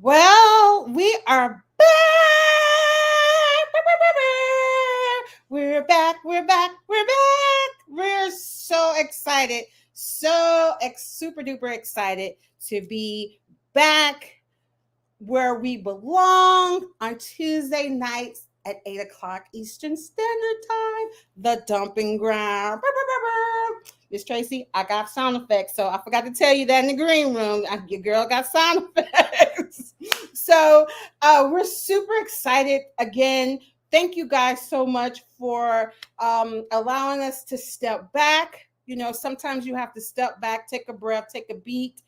Well, we are back. We're back. We're back. We're back. We're so excited. Super duper excited to be back where we belong on Tuesday nights at 8 o'clock Eastern Standard Time, the dumping ground. Miss Tracy, I got sound effects, so I forgot to tell you that in the green room. Your girl got sound effects. So we're super excited again. Thank you guys so much for allowing us to step back. You know, sometimes you have to step back, take a breath, take a beat,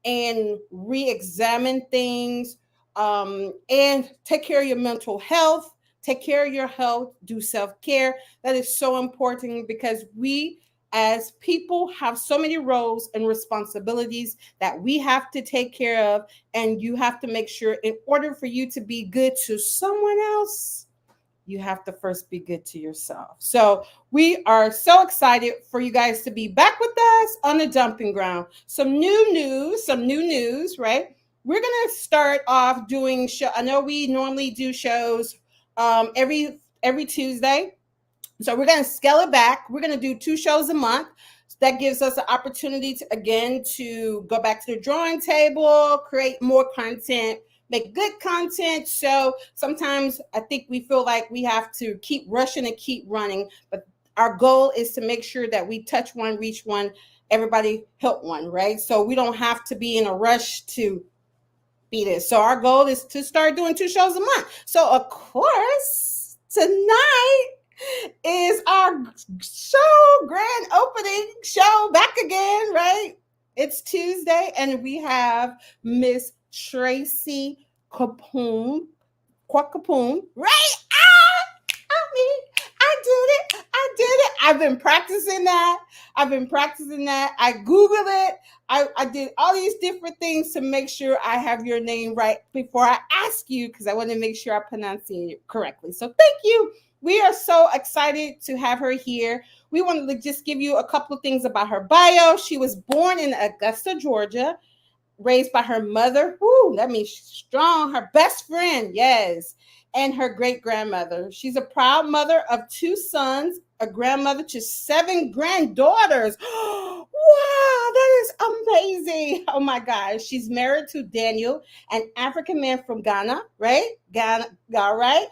and re-examine things, and take care of your mental health, take care of your health, do self-care. That is so important because we as people have so many roles and responsibilities that we have to take care of, and you have to make sure in order for you to be good to someone else, you have to first be good to yourself. So we are so excited for you guys to be back with us on the dumping ground. Some new news, right? We're gonna start off doing show. I know we normally do shows every Tuesday. So we're gonna scale it back. We're gonna do 2 shows a month. That gives us an opportunity to again to go back to the drawing table, create more content, make good content. So sometimes I think we feel like we have to keep rushing and keep running, but our goal is to make sure that we touch one, reach one, everybody help one, right? So we don't have to be in a rush to be this. So our goal is to start doing 2 shows a month. So of course, tonight is our show grand opening show back again, right? It's Tuesday, and we have Miss Tracy Quarcoopome, right? I did it. I did it. I've been practicing that. I Googled it. I did all these different things to make sure I have your name right before I ask you, because I want to make sure I pronounce it correctly. So thank you. We are so excited to have her here. We wanted to just give you a couple of things about her bio. She was born in Augusta, Georgia, raised by her mother. Whoo, that means strong. Her best friend, yes, and her great grandmother. She's a proud mother of 2 sons, a grandmother to 7 granddaughters. Wow, that is amazing. Oh my gosh. She's married to Daniel, an African man from Ghana, right? Ghana, all right.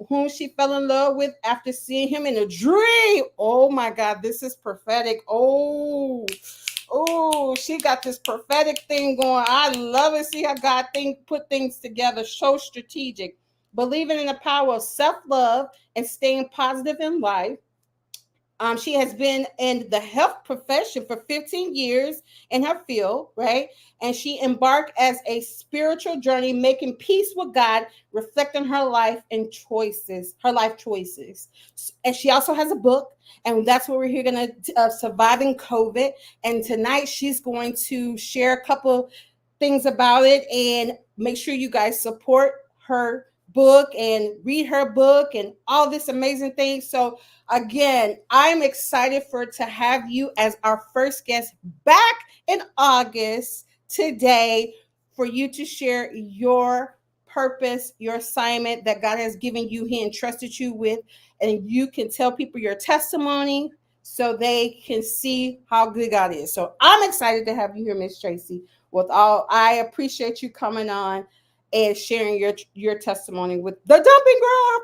Whom she fell in love with after seeing him in a dream. Oh my God, this is prophetic. Oh, she got this prophetic thing going. I love it. See how God put things together. So strategic. Believing in the power of self-love and staying positive in life. She has been in the health profession for 15 years in her field, right? And she embarked as a spiritual journey, making peace with God, reflecting her life choices. And she also has a book, and that's what we're here going to surviving COVID. And tonight she's going to share a couple things about it, and make sure you guys support her book and read her book and all this amazing thing. So again, I'm excited to have you as our first guest back in August today, for you to share your purpose, your assignment that God has given you, He entrusted you with, and you can tell people your testimony so they can see how good God is. So I'm excited to have you here, Miss Tracy. I appreciate you coming on and sharing your testimony with the dumping ground.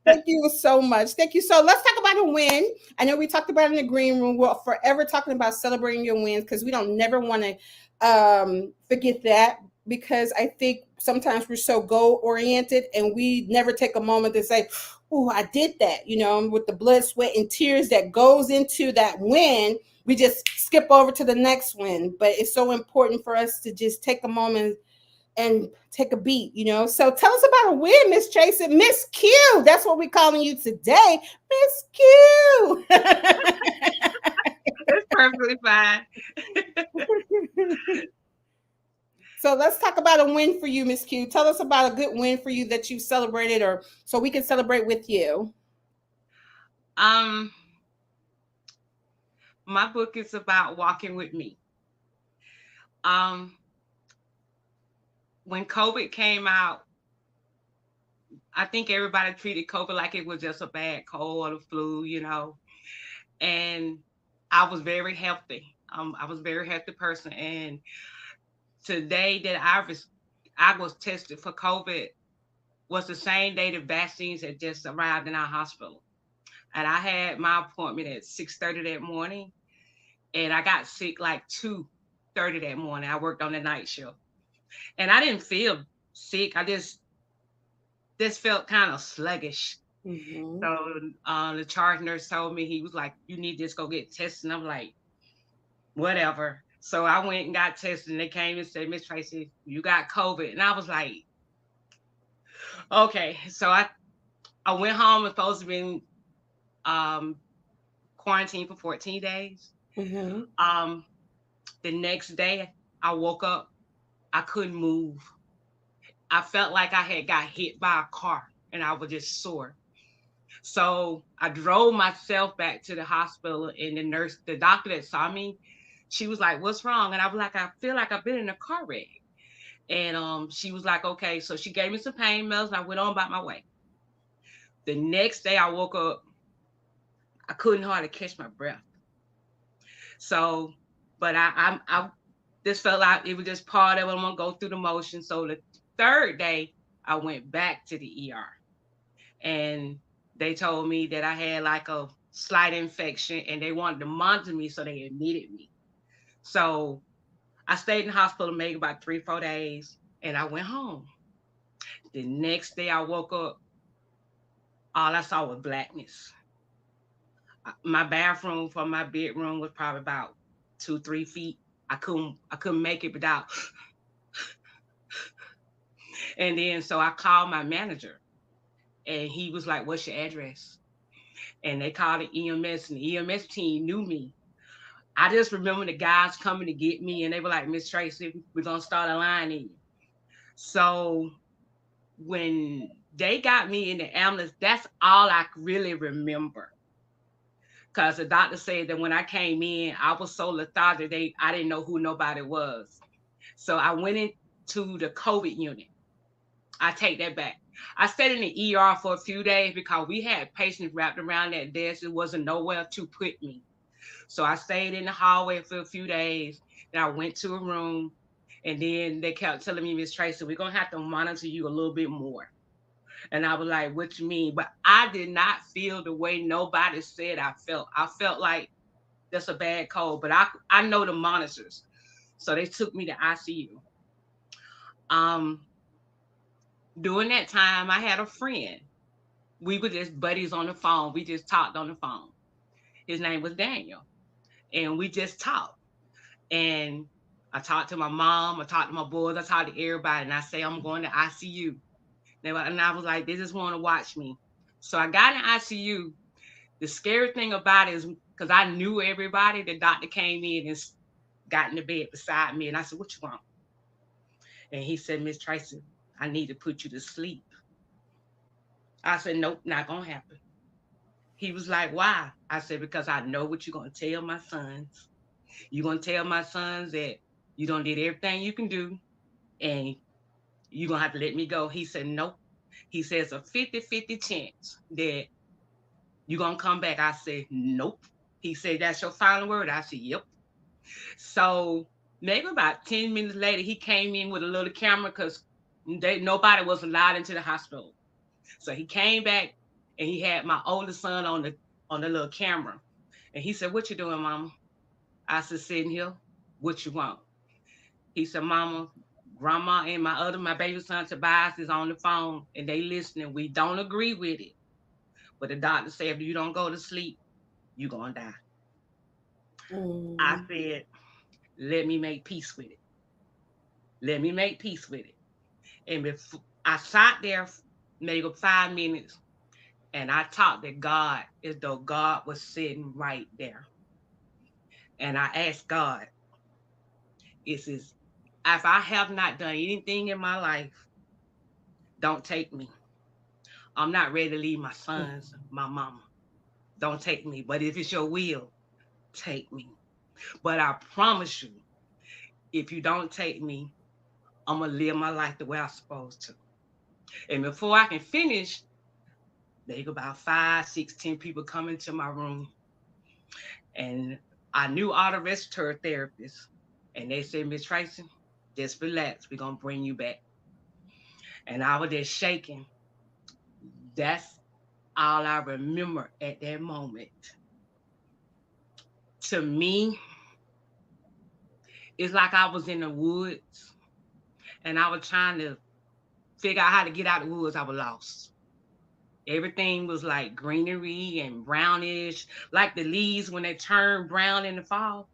Thank you so much. Thank you. So let's talk about a win. I know we talked about it in the green room. We're forever talking about celebrating your wins, because we don't never want to forget that, because I think sometimes we're so goal oriented and we never take a moment to say, oh, I did that, with the blood, sweat, and tears that goes into that win. We just skip over to the next win. But it's so important for us to just take a moment and take a beat, So tell us about a win, Miss Tracy. Miss Q, that's what we're calling you today. Miss Q. It's perfectly fine. So let's talk about a win for you, Miss Q. Tell us about a good win for you that you celebrated, or so we can celebrate with you. Um, My book is about walking with me. Um, when COVID came out, I think everybody treated COVID like it was just a bad cold or the flu, and I was very healthy. I was a very healthy person. And today that I was tested for COVID was the same day the vaccines had just arrived in our hospital. And I had my appointment at 6:30 that morning, and I got sick like 2:30 that morning. I worked on the night shift, and I didn't feel sick. I just felt kind of sluggish. Mm-hmm. So the charge nurse told me, he was like, "You need to just go get tested." And I'm like, "Whatever." So I went and got tested, and they came and said, "Miss Tracy, you got COVID." And I was like, "Okay." So I went home and supposed to be um, quarantined for 14 days. Mm-hmm. Um, the next day, I woke up. I couldn't move. I felt like I had got hit by a car, and I was just sore. So I drove myself back to the hospital, and the doctor that saw me, she was like, "What's wrong?" And I was like, "I feel like I've been in a car wreck." And she was like, "Okay." So she gave me some pain meds, and I went on about my way. The next day, I woke up. I couldn't hardly catch my breath. So, but I just felt like it was just part of it. I'm gonna go through the motion. So the third day, I went back to the ER, and they told me that I had like a slight infection, and they wanted to monitor me, so they admitted me. So I stayed in the hospital maybe about 3, 4 days, and I went home. The next day, I woke up. All I saw was blackness. My bathroom from my bedroom was probably about 2, 3 feet. I couldn't make it without. And then so I called my manager, and he was like, "What's your address?" And they called the EMS, and the EMS team knew me. I just remember the guys coming to get me, and they were like, "Miss Tracy, we're gonna start a line in you." So when they got me in the ambulance, that's all I really remember. Cause the doctor said that when I came in, I was so lethargic, I didn't know who nobody was. So I went into the COVID unit. I take that back. I stayed in the ER for a few days because we had patients wrapped around that desk. It wasn't nowhere to put me. So I stayed in the hallway for a few days. Then I went to a room, and then they kept telling me, "Miss Tracy, we're gonna have to monitor you a little bit more." And I was like, "What you mean?" But I did not feel the way nobody said I felt. I felt like that's a bad cold, but I know the monitors. So they took me to ICU. Um, During that time, I had a friend. We were just buddies on the phone. We just talked on the phone. His name was Daniel, and we just talked. And I talked to my mom. I talked to my boys. I talked to everybody, and I say I'm going to ICU. And I was like, they just want to watch me. So I got in ICU. The scary thing about it is because I knew everybody. The doctor came in and got in the bed beside me, and I said, "What you want?" And he said, "Miss Tracy, I need to put you to sleep." I said, "Nope, not gonna happen." He was like, "Why?" I said, "Because I know what you're gonna tell my sons. You're gonna tell my sons that you done did everything you can do, and you're gonna have to let me go." He said, "Nope." He says a 50-50 chance that you're gonna come back. I said, "Nope." He said, "That's your final word." I said, "Yep." So maybe about 10 minutes later, he came in with a little camera because nobody was allowed into the hospital. So he came back, and he had my oldest son on the little camera. And he said, "What you doing, mama?" I said, "Sitting here. What you want?" He said, "Mama, grandma and my baby son Tobias is on the phone, and they listening. We don't agree with it. But the doctor said if you don't go to sleep, you gonna die." I Mm-hmm. said, "Let me make peace with it. Let me make peace with it." And before I sat there maybe 5 minutes, and I talked to God as though God was sitting right there. And I asked God, is if I have not done anything in my life, don't take me. I'm not ready to leave my sons, my mama. Don't take me. But if it's your will, take me. But I promise you, if you don't take me, I'm going to live my life the way I'm supposed to. And before I can finish, there go about 5, 6, 10 people come into my room. And I knew all the respiratory therapists. And they said, Miss Tracy, just relax. We're going to bring you back. And I was just shaking. That's all I remember at that moment. To me, it's like I was in the woods and I was trying to figure out how to get out of the woods. I was lost. Everything was like greenery and brownish, like the leaves when they turn brown in the fall.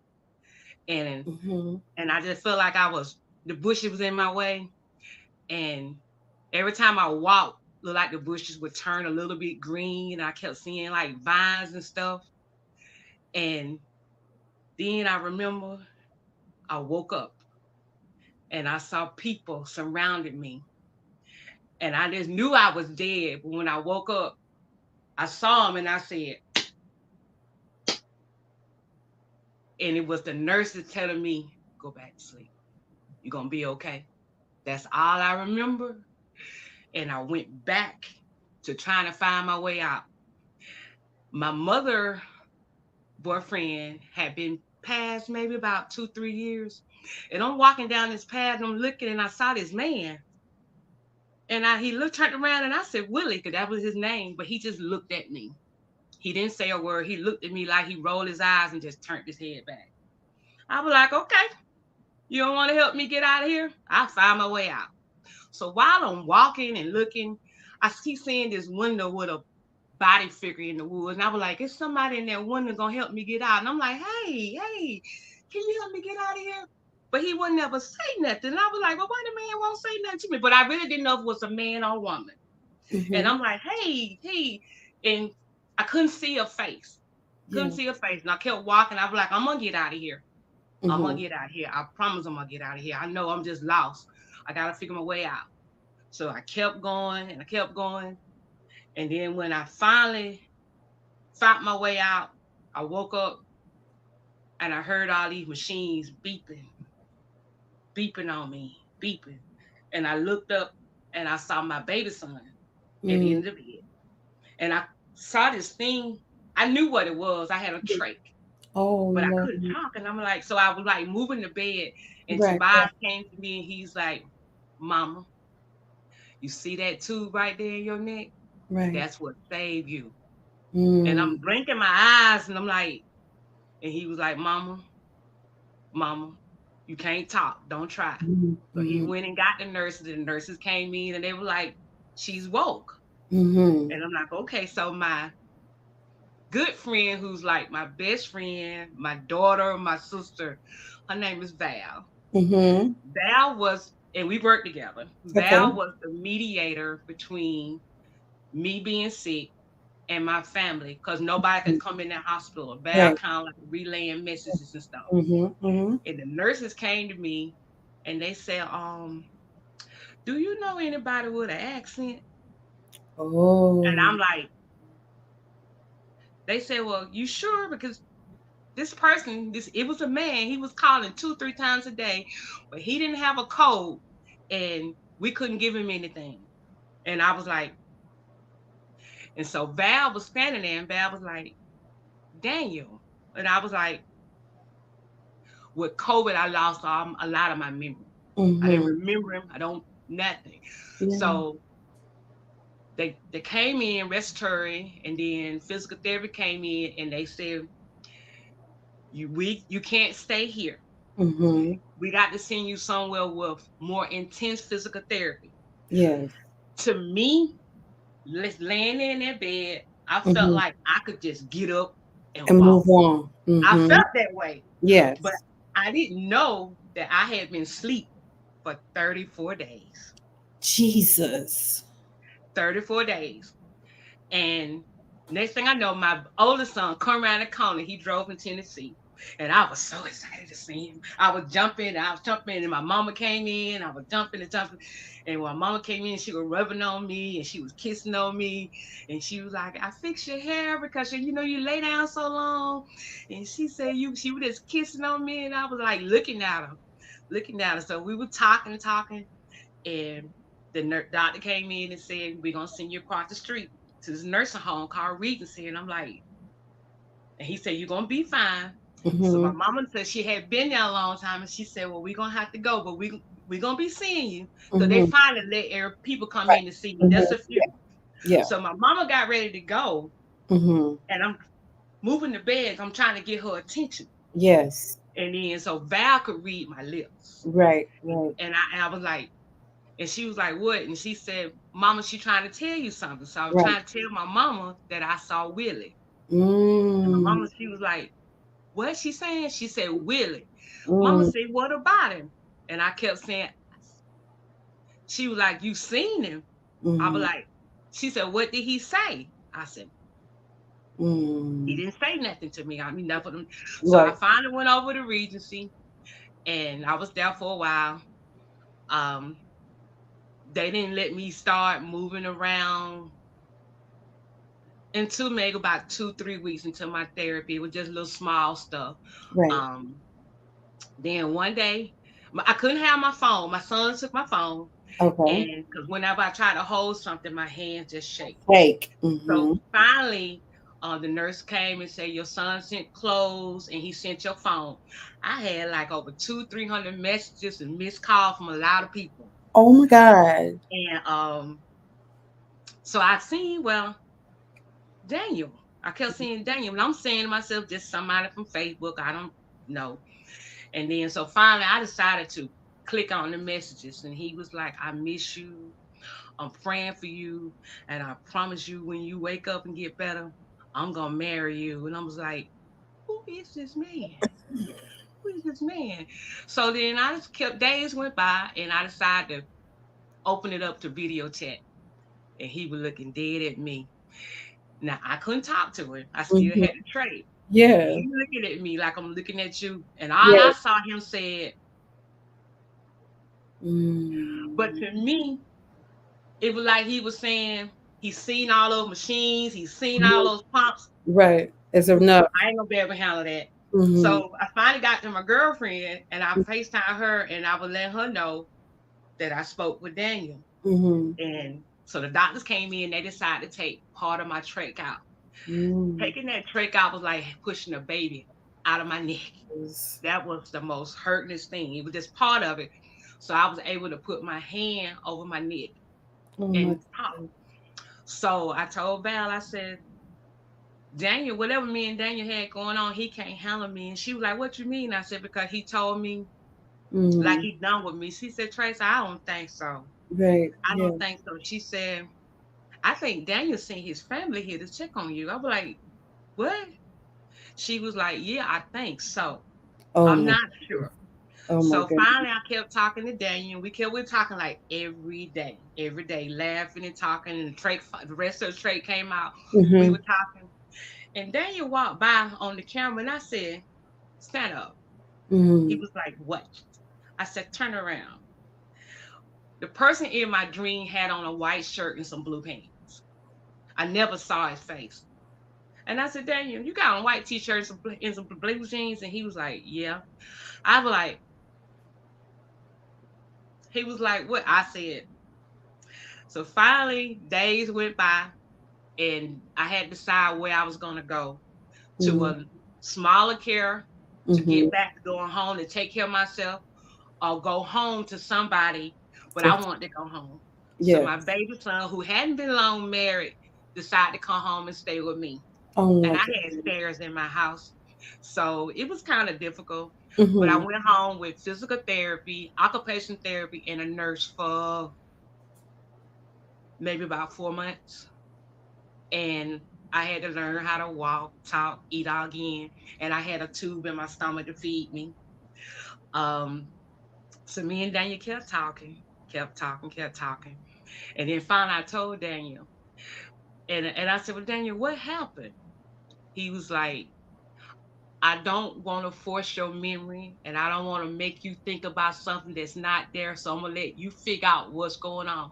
And and I just felt like the bushes was in my way. And every time I walked, looked like the bushes would turn a little bit green. And I kept seeing like vines and stuff. And then I remember I woke up and I saw people surrounding me. And I just knew I was dead. But when I woke up, I saw them and I said, and it was the nurses telling me, go back to sleep. You're going to be okay. That's all I remember. And I went back to trying to find my way out. My mother boyfriend had been passed maybe about 2, 3 years. And I'm walking down this path and I'm looking and I saw this man. And he turned around and I said, Willie, because that was his name. But he just looked at me. He didn't say a word. He looked at me like he rolled his eyes and just turned his head back. I was like, okay, you don't want to help me get out of here? I'll find my way out. So while I'm walking and looking, I keep seeing this window with a body figure in the woods. And I was like, it's somebody in that window going to help me get out. And I'm like, hey, can you help me get out of here? But he wouldn't ever say nothing. And I was like, well, why the man won't say nothing to me? But I really didn't know if it was a man or a woman. And I'm like, hey. And I couldn't see a face. Couldn't see a face. And I kept walking. I was like, I'm going to get out of here. I'm going to get out of here. I promise I'm going to get out of here. I know I'm just lost. I got to figure my way out. So I kept going and I kept going. And then when I finally found my way out, I woke up and I heard all these machines beeping on me, beeping. And I looked up and I saw my baby son at the end of the bed. And I saw this thing. I knew what it was. I had a trach. Oh, but no. I couldn't talk. And I'm like, so I was like moving the bed. And Tobias came to me and he's like, Mama, you see that tube right there in your neck? Right. That's what saved you. And I'm blinking my eyes and I'm like, and he was like, Mama, you can't talk. Don't try. So he went and got the nurses. And the nurses came in and they were like, she's woke. And I'm like, okay. So my good friend, who's like my best friend, my daughter, my sister, her name is Val. Val was, and we worked together. Val was the mediator between me being sick and my family, because nobody could come in that hospital. Val kind of like relaying messages and stuff. And the nurses came to me and they said, do you know anybody with an accent? And I'm like, they said, well, you sure? Because this person, it was a man, he was calling 2, 3 times a day, but he didn't have a code and we couldn't give him anything. And I was like, and so Val was standing there and Val was like, Daniel. And I was like, with COVID, I lost a lot of my memory. I didn't remember him. I don't, nothing. So they came in respiratory and then physical therapy came in and they said, you can't stay here. We got to send you somewhere with more intense physical therapy. Yes. To me, laying in that bed, I felt like I could just get up and walk. Move on. I felt that way. Yes. But I didn't know that I had been asleep for 34 days. Jesus. 34 days. And next thing I know, my oldest son come around the corner. He drove in Tennessee. And I was so excited to see him. I was jumping, and my mama came in. I was jumping and jumping. And when my mama came in, she was rubbing on me and she was kissing on me. And she was like, I fixed your hair because you lay down so long. And she said she was just kissing on me. And I was like looking at her, looking at her. So we were talking and talking. And the doctor came in and said, we're gonna send you across the street to this nursing home called Regency. And I'm like, and he said, you're gonna be fine. So my Mm-hmm. mama said she had been there a long time, and she said, well, we're gonna have to go, but we're gonna be seeing you. Because they Mm-hmm. finally let people come Right. in to see me. Mm-hmm. That's a few. Yeah. So my mama got ready to go, Mm-hmm. and I'm moving the bed. I'm trying to get her attention. Yes. And then so Val could read my lips. Right. Right. And I was like, and she was like, what? And she said, Mama, she trying to tell you something. So I was Right. trying to tell my mama that I saw Willie. And my Mm. mama, she was like, what she saying? She said, Willie. Mama Mm. said, what about him? And I kept saying, she was like, you seen him? I was Mm. like, she said, what did he say? I said, he Mm. didn't say nothing to me. I mean, nothing. So I Right. finally went over to Regency and I was there for a while. Um, they didn't let me start moving around until maybe about 2, 3 weeks into my therapy. It was just little small stuff. Right. Um, then one day, I couldn't have my phone. My son took my phone. Okay. And because whenever I try to hold something, my hands just shake. Fake. So Mm-hmm. finally, the nurse came and said, your son sent clothes and he sent your phone. I had like over 300 messages and missed calls from a lot of people. Oh my God. And so I seen, well, Daniel. I kept seeing Daniel. And I'm saying to myself, just somebody from Facebook. I don't know. And then so finally I decided to click on the messages and he was like, I miss you. I'm praying for you. And I promise you when you wake up and get better, I'm gonna marry you. And I was like, who is this man? Who is this man? So then I just kept days went by and I decided to open it up to video chat. And he was looking dead at me. Now I couldn't talk to him. I still Mm-hmm. had to trade. And Yeah. he looking at me like I'm looking at you. And all Yeah. I saw him said, but Mm. to me, it was like he was saying he's seen all those machines, he's seen all Mhm. those pumps. Right. It's enough. I ain't gonna be able to handle that. Mm-hmm. So I finally got to my girlfriend and I FaceTime her and I would let her know that I spoke with Daniel. Mm-hmm. And so the doctors came in, they decided to take part of my trach out. Mm. Taking that trach out was like pushing a baby out of my neck. Yes. That was the most hurtingest thing. It was just part of it. So I was able to put my hand over my neck Oh my and talk. God. So I told Val, I said, Daniel, whatever me and Daniel had going on, he can't handle me. And she was like, what you mean? I said, because he told me like Mm-hmm. he done with me. She said, Trace, I don't think so. Right. I Yeah. don't think so. She said, I think Daniel sent his family here to check on you. I was like, what? She was like, yeah, I think so. Oh I'm my. not sure. Oh my So goodness. finally, I kept talking to Daniel. We were talking like every day, laughing and talking. And the rest of the trade came out. We Mm-hmm. were talking, and Daniel walked by on the camera, and I said, "Stand up." He Mm-hmm. was like, "What?" I said, "Turn around." The person in my dream had on a white shirt and some blue pants. I never saw his face. And I said, Daniel, you got on a white t-shirt and some blue jeans? And he was like, yeah. I was like, he was like, what? I said, so finally, days went by and I had to decide where I was going to go to Mm-hmm. a smaller care to Mm-hmm. get back to going home to take care of myself or go home to somebody, but I wanted to go home. So my Yes. baby son, who hadn't been long married, decided to come home and stay with me. Oh And my I had goodness. stairs in my house. So it was kind of difficult. But I Mm-hmm. went home with physical therapy, occupational therapy, and a nurse for maybe about 4 months. And I had to learn how to walk, talk, eat all again. And I had a tube in my stomach to feed me. Um, so me and Daniel kept talking, kept talking, kept talking. And then finally I told Daniel, and I said, well, Daniel, what happened? He was like, I don't want to force your memory and I don't want to make you think about something that's not there. So I'm going to let you figure out what's going on.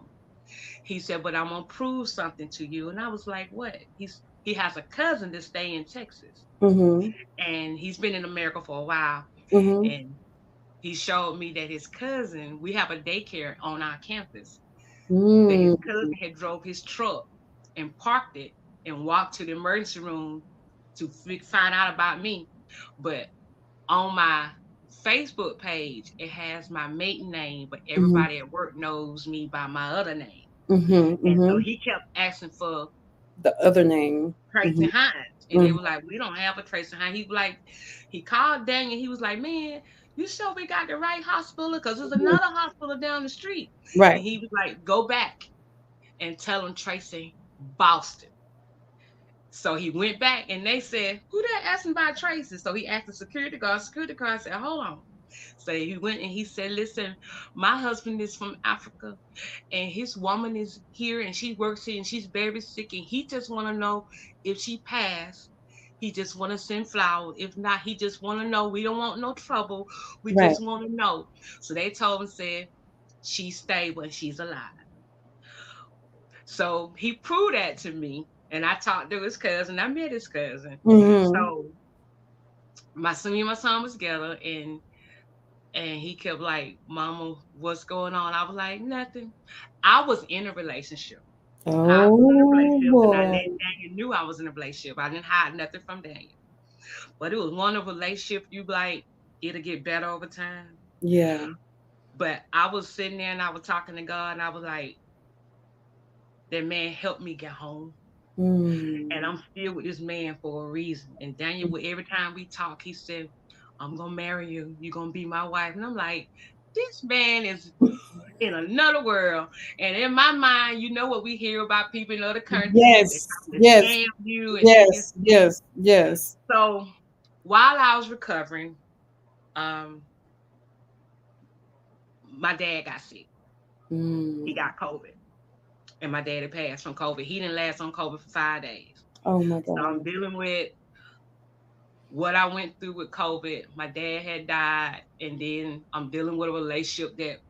He said, but I'm going to prove something to you. And I was like, what? He has a cousin that stay in Texas Mm-hmm. and he's been in America for a while. Mm-hmm. And he showed me that his cousin, we have a daycare on our campus, that his Mm. cousin had drove his truck and parked it and walked to the emergency room to find out about me. But on my Facebook page, it has my maiden name, but Mm-hmm. everybody at work knows me by my other name. Mm-hmm. And so Mm-hmm. he kept asking for The other name. Tracy Mm-hmm. Hines. And they Mm-hmm. were like, we don't have a Tracy Hines. He was like, he called Daniel. He was like, man, you sure we got the right hospital? Because there's Mm-hmm. another hospital down the street. And Right. he was like, go back and tell him Tracy Boston. So he went back and they said, who that asking about Tracy? So he asked the security guard. Security guard said, hold on. So he went and he said, listen, my husband is from Africa and his woman is here and she works here and she's very sick and he just want to know if she passed. He just want to send flowers. If not, he just want to know. We don't want no trouble. We Right. just want to know. So they told him, said, she's stable and she's alive. So he proved that to me. And I talked to his cousin. I met his cousin. Mm-hmm. So me and my son was together and he kept like, Mama, what's going on? I was like, nothing. I was in a relationship. I was in a Oh relationship and I let boy. Daniel knew I was in a relationship. I didn't hide nothing from Daniel. But it was one of a relationship you like, it'll get better over time. Yeah. But I was sitting there and I was talking to God and I was like, that man helped me get home. And Mm. I'm still with this man for a reason. And Daniel, every time we talk, he said, I'm gonna marry you. You're gonna be my wife. And I'm like, this man is in another world. And in my mind, you know what we hear about people in other countries, they Yes. try to Yes. scam you and do this Yes. and that. Yes. Yes. So while I was recovering, um, my dad got sick. He Mm. got COVID. And my daddy passed from COVID. He didn't last on COVID for 5 days. Oh my So I'm God. dealing with what I went through with COVID. My dad had died, and then I'm dealing with a relationship that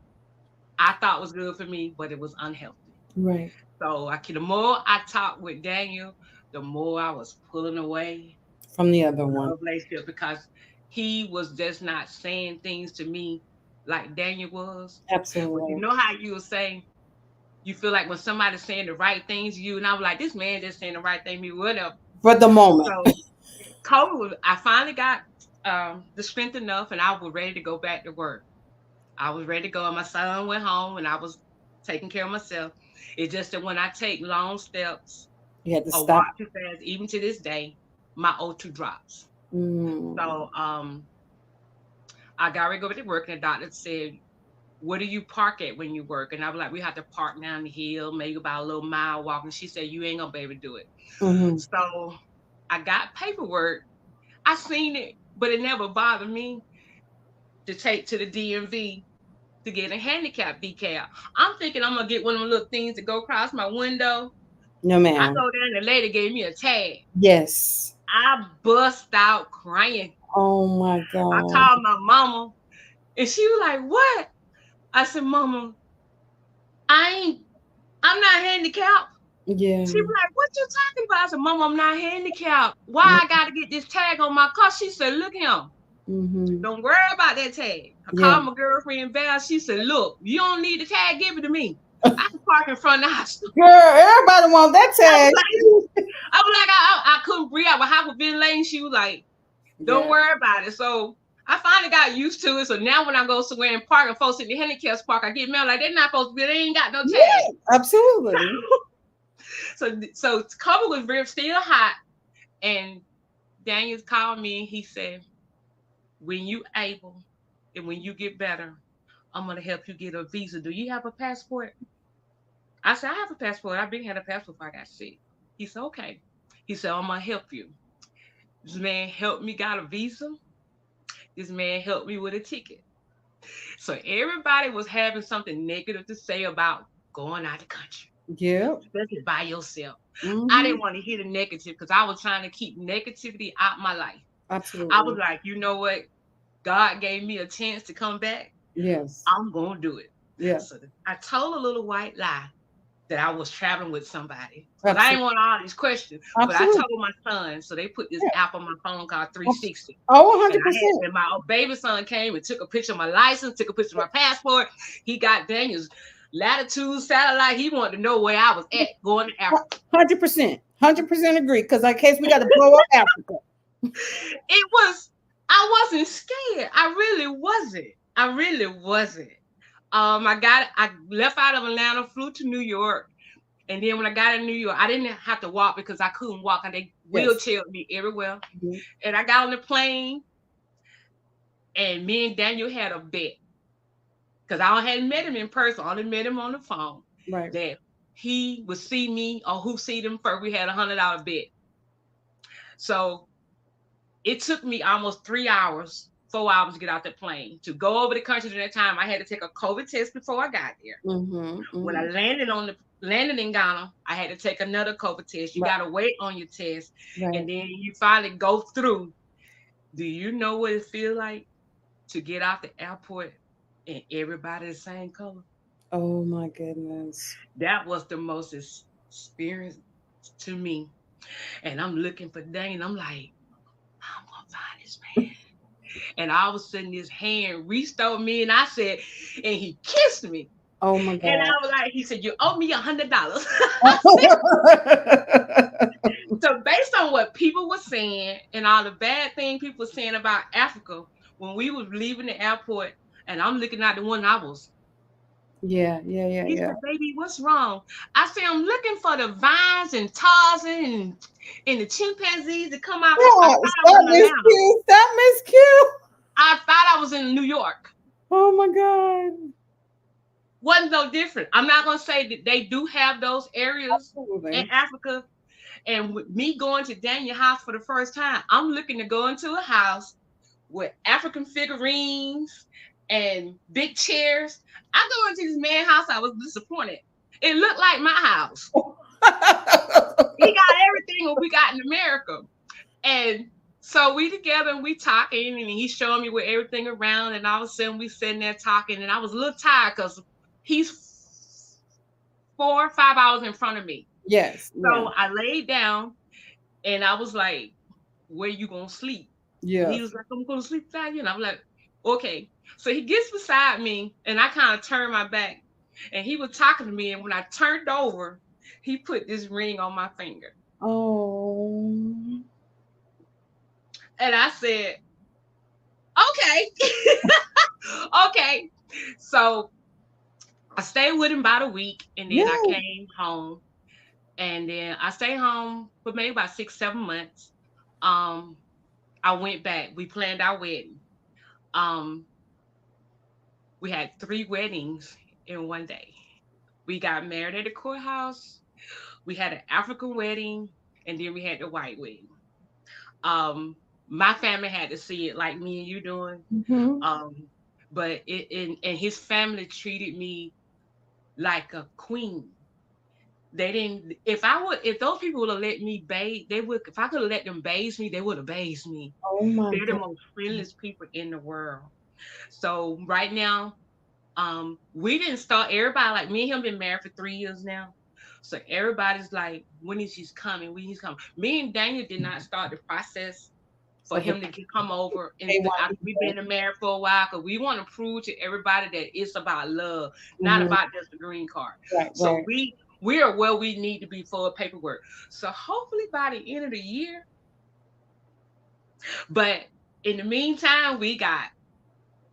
I thought was good for me, but it was unhealthy. Right. The more I talked with Daniel, the more I was pulling away From the other from one. the relationship because he was just not saying things to me like Daniel was. But you Absolutely. know how you were saying you feel like when somebody's saying the right things to you, and I was like, this man just saying the right thing to me, whatever. For the moment. So I finally got the strength enough, and I was ready to go back to work. I was ready to go, and my son went home, and I was taking care of myself. It's just that when I take long steps You had to or stop. walk too fast, even to this day, my O2 drops. Mm. So I got ready to go to work, and the doctor said, "Where do you park at when you work?" And I was like, "We have to park down the hill, maybe about a little mile walk." And she said, "You ain't gonna be able to do it." Mm-hmm. So I got paperwork. I seen it, but it never bothered me to take to the DMV to get a handicap decal. I'm thinking I'm gonna get one of them little things to go across my window. No, I ma'am. go there and the lady gave me a tag. Yes. I bust out crying. Oh my I God. called my mama and she was like, "What?" I said, "Mama, I ain't I'm not handicapped." Yeah. She was like, "What you talking about?" I said, "Mama, I'm not handicapped. Why I gotta get this tag on my car?" She said, "Look him. Mm-hmm. Don't worry about that tag." I Yeah. called my girlfriend Val. She said, "Look, you don't need the tag. Give it to me. I can park in front of the house." Girl, everybody want that I was tag. like, I couldn't breathe. I was hyperventilating. She was like, "Don't Yeah. worry about it." So I finally got used to it. So now when I go somewhere and park and folks in the handicap park, I get mail like they're not supposed to be. They ain't got no tag. Yeah. Absolutely. So COVID was very still hot, and Daniels called me. And he said, "When you able and when you get better, I'm gonna help you get a visa. Do you have a passport?" I said, "I have a passport. I've been had a passport before I got sick." He said, "Okay." He said, "I'm gonna help you." This man helped me got a visa. This man helped me with a ticket. So everybody was having something negative to say about going out of the country, Yep. especially by yourself. I Mm-hmm. didn't want to hear the negative because I was trying to keep negativity out my life. I was Absolutely. like, you know what? God gave me a chance to come back. Yes. I'm gonna do it. Yeah. So I told a little white lie that I was traveling with somebody because I didn't Absolutely. want all these questions. But I Absolutely. told my son, so they put this Yeah. app on my phone called Abs- 360. Oh, And I had 100%. and my baby son came and took a picture of my license, took a picture of my passport. He got Daniel's latitude satellite. He wanted to know where I was at going to Africa. 100%. 100% agree. Because in case we got to blow up Africa. It was I wasn't scared. I really wasn't. I really wasn't. I left out of Atlanta, flew to New York, and then when I got in New York, I didn't have to walk because I couldn't walk, and they Yes. wheelchaired me everywhere. Mhm. And I got on the plane, and me and Daniel had a bet because I hadn't met him in person, I only met him on the phone. Right. That he would see me or who see them first. We had $100 bet. So it took me almost 3 hours, 4 hours to get out the plane. To go over the country during that time, I had to take a COVID test before I got there. Mm-hmm. When I Mm-hmm. landed in Ghana, I had to take another COVID test. You Right. gotta wait on your test, Right. and then you finally go through. Do you know what it feels like to get out the airport and everybody the same color? Oh my goodness. That was the most experience to me. And I'm looking for Dane. I'm like, I'm gonna find this man. And all of a sudden, his hand reached over me, and I said, and he kissed me. Oh my And God. I was like, he said, you owe me $100. So based on what people were saying and all the bad things people were saying about Africa, when we was leaving the airport, and I'm looking at the one I was, Yeah. Yeah. Yeah. he Yeah. said, "Baby, what's wrong?" I said, "I'm looking for the vines and Tarzan and the chimpanzees to come out. I Stop. thought I was Stop, in Miss Atlanta. Q. Stop, Miss Q. I thought I was in New York. Oh my God. Wasn't no different. I'm not gonna say that they do have those areas in Absolutely. Africa." And with me going to Daniel house for the first time, I'm looking to go into a house with African figurines and big chairs. I go into this man's house, I was disappointed. It looked like my house. He got everything what we got in America. And so we together and we talking, and he's showing me where everything around, and all of a sudden we sitting there talking, and I was a little tired because he's 4 or 5 hours in front of me. Yes. Yeah. So I laid down and I was like, where you gonna sleep? And he Yes. was like, I'm gonna sleep beside you. And I'm like, okay. So he gets beside me and I kind of turned my back and he was talking to me. And when I turned over, he put this ring on my finger. Oh. And I said, okay. Okay. So I stayed with him about a week and then I Yeah. came home. And then I stayed home for maybe about 6, 7 months. Um, I went back. We planned our wedding. Um, we had 3 weddings in one day. We got married at the courthouse. We had an African wedding, and then we had the white wedding. Um, my family had to see it like me and you doing. Mm-hmm. Um, but and his family treated me like a queen. They didn't. If those people would have let me bathe, they would. If I could have let them bathe me, they would have bathed me. Oh my They're the God. most friendliest people in the world. So right now, we didn't start everybody like me and him been married for 3 years now. So everybody's like, when is he's coming? When he's coming? Me and Daniel did not start the process for Of a him to come over and after we've K1. been married for a while because we want to prove to everybody that it's about love, not Mm-hmm. about just a green card. Right. So Right. we are where we need to be for paperwork. So hopefully by the end of the year, but in the meantime, we got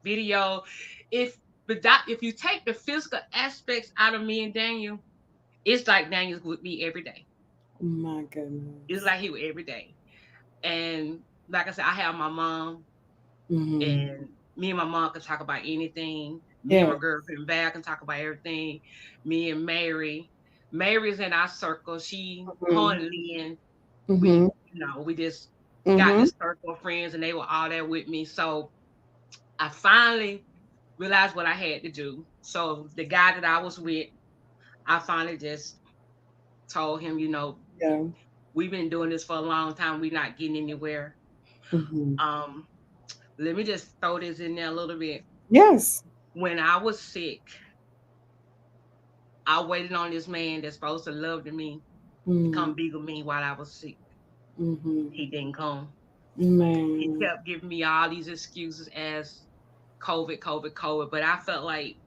video. If if you take the physical aspects out of me and Daniel, it's like Daniel's with me every day. Oh my It's goodness. like he was every day. And like I said, I have my mom, Mm-hmm. and me and my mom can talk about anything. Me and Yeah. my girlfriend Val can talk about everything. Me and Mary. Mary's in our circle. Her Mm-hmm. and Lynn, Mm-hmm. we just got Mm-hmm. this circle of friends and they were all there with me. So I finally realized what I had to do. So the guy that I was with, I finally just told him, Yeah. we've been doing this for a long time. We're not getting anywhere. Mm-hmm. Um, Let me just throw this in there a little bit. Yes. When I was sick, I waited on this man that's supposed to love me to Mm-hmm. come be with me while I was sick. Mm-hmm. He didn't come. He Man. kept giving me all these excuses as COVID, COVID, COVID. But I felt like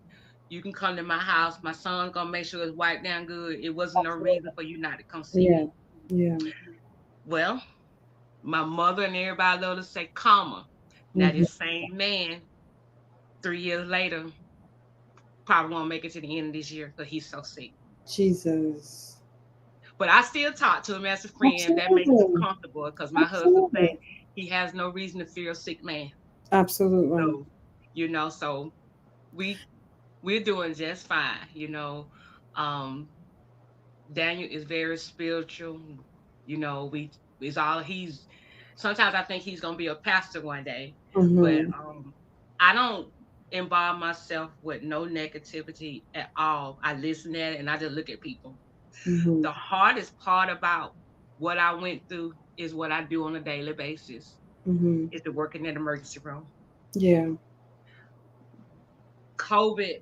you can come to my house. My son's gonna make sure it's wiped down good. It wasn't no reason Absolutely. for you not to come see Yeah. me. Yeah. Well, my mother and everybody love to say karma. Now Mm-hmm. this same man, 3 years later, probably won't make it to the end of this year because he's so sick. Jesus. But I still talk to him as a friend. That makes me Absolutely. comfortable because my husband say Absolutely. he has no reason to fear a sick man. Absolutely. So, so we we're doing just fine. Um, Daniel is very spiritual. We is all he's. Sometimes I think he's gonna be a pastor one day, but Mm-hmm. I don't involve myself with no negativity at all. I listen at it and I just look at people. Mm-hmm. The hardest part about what I went through is what I do on a daily basis. Mm-hmm. Is to work in that emergency room. Yeah. COVID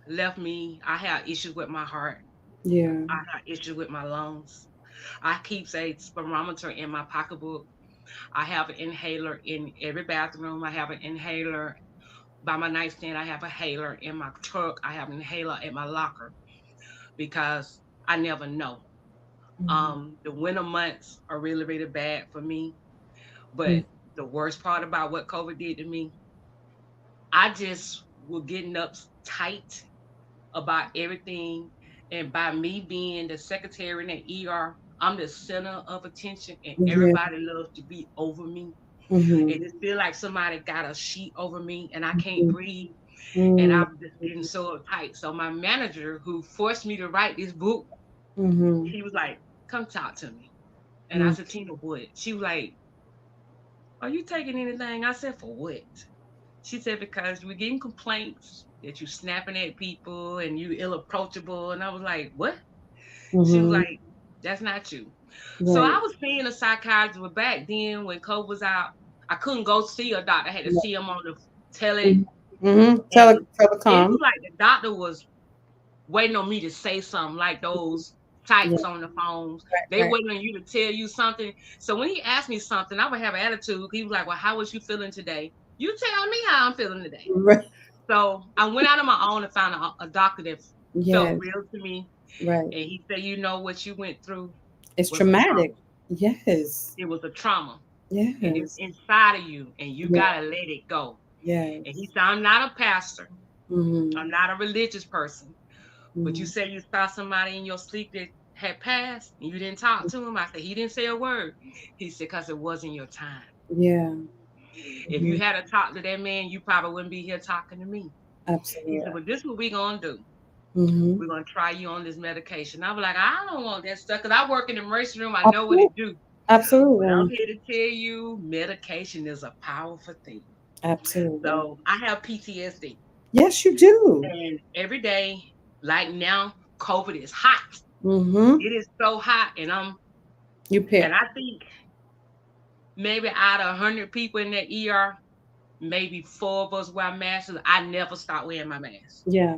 left me. I have issues with my heart. Yeah. I have issues with my lungs. I keep a spirometer in my pocketbook. I have an inhaler in every bathroom. I have an inhaler by my nightstand. I have a inhaler in my truck. I have an inhaler at my locker because I never know. Mm-hmm. The winter months are really, really bad for me. But Mm-hmm. the worst part about what COVID did to me, I just was getting uptight about everything. And by me being the secretary in the ER, I'm the center of attention and Yeah. everybody loves to be over me. Mm-hmm. And it feel like somebody got a sheet over me and I can't Mm-hmm. breathe. And Mm-hmm. I'm just getting so uptight. So my manager who forced me to write this book, Mm-hmm. she was like, come talk to me. And I Mm-hmm. said, Tina, what? She was like, are you taking anything? I said, for what? She said, because we're getting complaints that you snapping at people and you ill approachable. And I was like, what? She was Mm-hmm. like, that's not you. So Right. I was seeing a psychiatrist, but back then when COVID was out, I couldn't go see a doctor. I had to Right. see him on the tele. Mm-hmm. Mm-hmm. And it Telecom. was like the doctor was waiting on me to say something, like those Yeah. types on the phones. They Right. waiting on you to tell you something. So when he asked me something, I would have an attitude. He was like, well, how was you feeling today? You tell me how I'm feeling today. Right. So I went out on my own and found a doctor that felt Yes. real to me. Right. And he said, what you went through It's was a traumatic. trauma. Yes. It was a trauma. And it's Yes. inside of you. And you Yeah. gotta let it go. And he Yes. said, I'm not a pastor. Mm-hmm. I'm not a religious person. But you Mm-hmm. say you saw somebody in your sleep that had passed and you didn't talk to him. I said, he didn't say a word. He said, because it wasn't your time. Yeah. If Mm-hmm. you had to talk to that man, you probably wouldn't be here talking to me. He said, Absolutely. well, this is what we're going to do. Mm-hmm. We're going to try you on this medication. I was like, I don't want that stuff because I work in the emergency room. I know what Absolutely. it do. But I'm Absolutely. here to tell you, medication is a powerful thing. Absolutely. So I have PTSD. Yes, you do. And every day, like now, COVID is hot. Mm-hmm. It is so hot. You And pick. I think maybe out of 100 people in that ER, maybe 4 of us wear masks. I never stop wearing my mask. Yeah.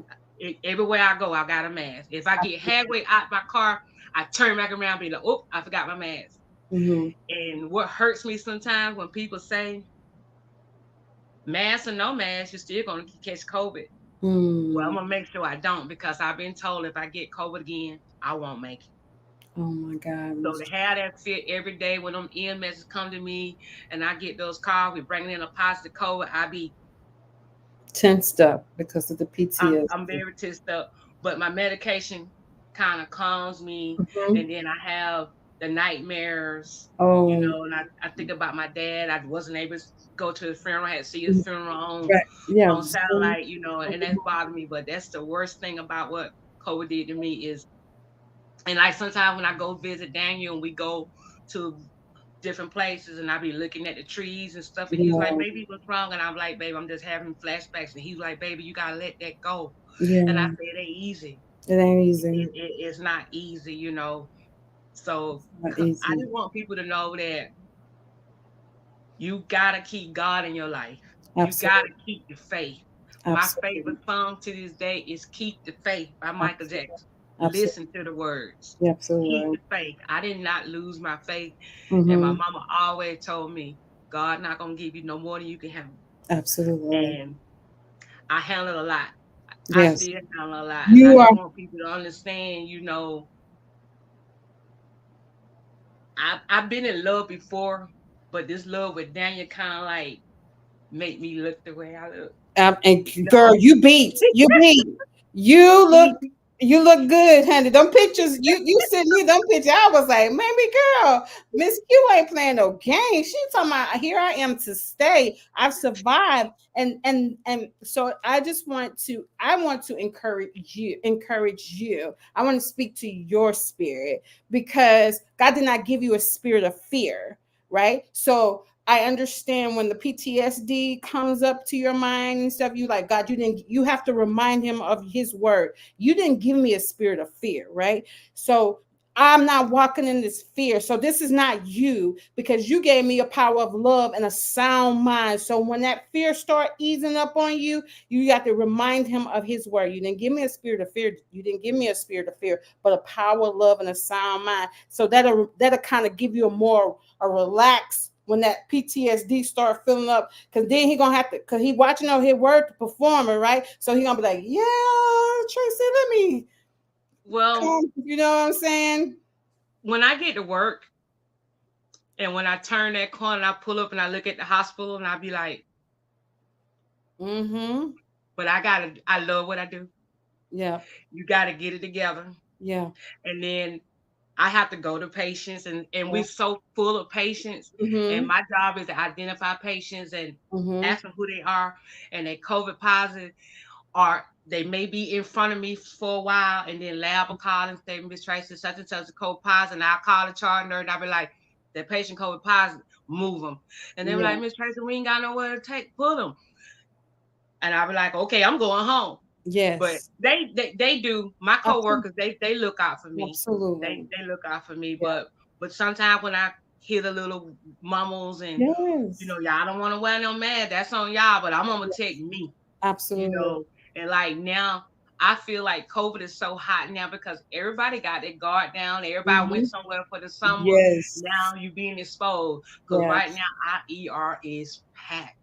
Everywhere I go, I got a mask. If I get halfway out my car, I turn back around and be like, oh, I forgot my mask. Mm-hmm. And what hurts me sometimes when people say, mask or no mask, you're still going to catch COVID. Well, I'm Mm. going to make sure I don't because I've been told if I get COVID again, I won't make it. Oh my God, So Miss. to have that fit every day when them EMSs come to me and I get those calls, we bringing in a positive COVID, Tensed up because of the I'm PTSD. very tensed up. But my medication kind of calms me, Mm-hmm. and then I have the nightmares, Oh, and I think about my dad. I wasn't able to go to his funeral. I had to see his funeral right. Yeah. on Zoom. satellite, and that's bothered me. But that's the worst thing about what COVID did to me is, and like sometimes when I go visit Daniel and we go to different places and I be looking at the trees and stuff. And he's like, Yeah. baby, what's wrong? And I'm like, baby, I'm just having flashbacks. And he's like, baby, you gotta let that go. And I Yeah. said, it ain't easy. It ain't easy. It's not easy. So Not I easy. just want people to know that You gotta keep God in your life. You gotta Absolutely. keep the faith. My Absolutely. favorite song to this day is "Keep the Faith" by Michael Absolutely. Jackson. Absolutely. Listen to the words. Keep Absolutely. the faith. I did not lose my faith, and my Mm-hmm. mama always told me, "God not gonna give you no more than you can handle." Absolutely. And I handled a lot. I Yes. still handle a lot, and I You just are. want people to understand. I've been in love before, but this love with Daniel kind of like make me look the way I look. And You girl, know, you beat. You beat. You look. he You look good, honey. Them pictures. You sent me them pictures. I was like, maybe girl, Miss Q ain't playing no game. She talking about here I am to stay. I've survived, and so I just want to. I want to encourage you. Encourage you. I want to speak to your spirit because God did not give you a spirit of fear, right? So I understand when the PTSD comes up to your mind and stuff, you like, God, you have to remind him of his word. You didn't give me a spirit of fear, right? So I'm not walking in this fear. So this is not you because you gave me a power of love and a sound mind. So when that fear start easing up on you, you got to remind him of his word. You didn't give me a spirit of fear. You didn't give me a spirit of fear, but a power of love and a sound mind. So that'll kind of give you a relax when that PTSD start filling up, because then he gonna have to, because he watching on his word to perform it, right? So he gonna be like, yeah, Tracy, let me well, come. You know what I'm saying? when I get to work and when I turn that corner, I pull up and I look at the hospital and I be like, Mm-hmm. but I love what I do. Yeah. You gotta get it together. Yeah. And then I have to go to patients and Yeah. we're so full of patients. And Mm-hmm. my job is to identify patients and Mm-hmm. ask them who they are and they COVID positive, or they may be in front of me for a while and then lab will call and say, Miss Tracy, such and such is COVID positive. And I'll call the charge nurse and I'll be like, that patient COVID positive, move them. And they be Yeah. like, Miss Tracy, we ain't got nowhere to take, put them. And I'll be like, okay, I'm going home. But Yes. they do. My Absolutely. coworkers, they look out for me. They Absolutely. they look out for me. Yeah. But sometimes when I hear the little mumbles and Yes. y'all don't want to wear no mask, that's on y'all. But I'm gonna protect Yes. me. You Absolutely. know, and like now. I feel like COVID is so hot now because everybody got their guard down. Everybody went Mm-hmm. somewhere for the summer. Yes. Now you being exposed. Cause right Yes. now our ER is packed.